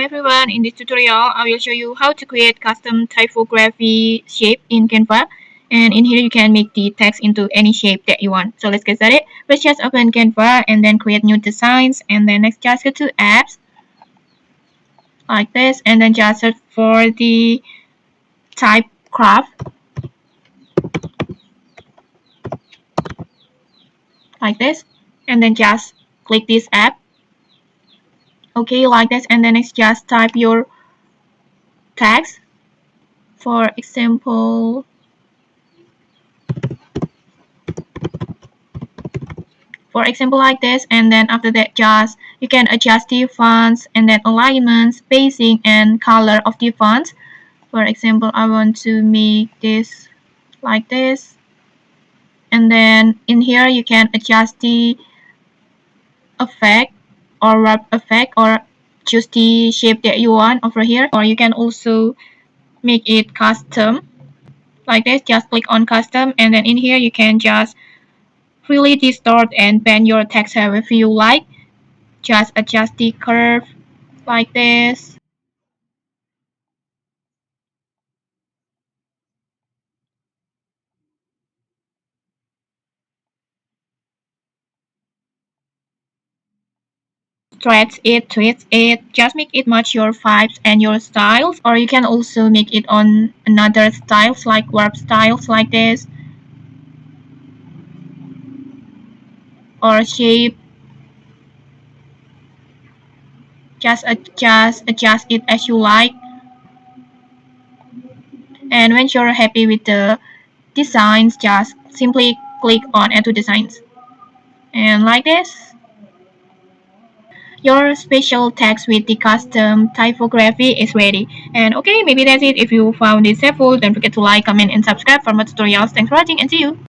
everyone, in this tutorial I will show you how to create custom typography shape in Canva, and in here you can make the text into any shape that you want. So let's get started. Let's just open Canva and then create new designs, and then next just go to apps like this, and then just search for the Typecraft like this, and then just click this app. Okay, like this, and then next just type your text. For example, like this, and then after that just you can adjust the fonts and then alignment, spacing, and color of the fonts. For example, I want to make this like this, and then in here you can adjust the effect or wrap effect, or choose the shape that you want over here, or you can also make it custom like this. Just click on custom, and then in here you can just freely distort and bend your text however you like. Just adjust the curve like this. Stretch it, twist it, just make it match your vibes and your styles, or you can also make it on another styles like warp styles like this, or shape. Just adjust it as you like, and when you're happy with the designs, just simply click on add to designs, and like this your special text with the custom typography is ready. And okay, maybe that's it. If you found this helpful, don't forget to like, comment, and subscribe for more tutorials. Thanks for watching, and see you.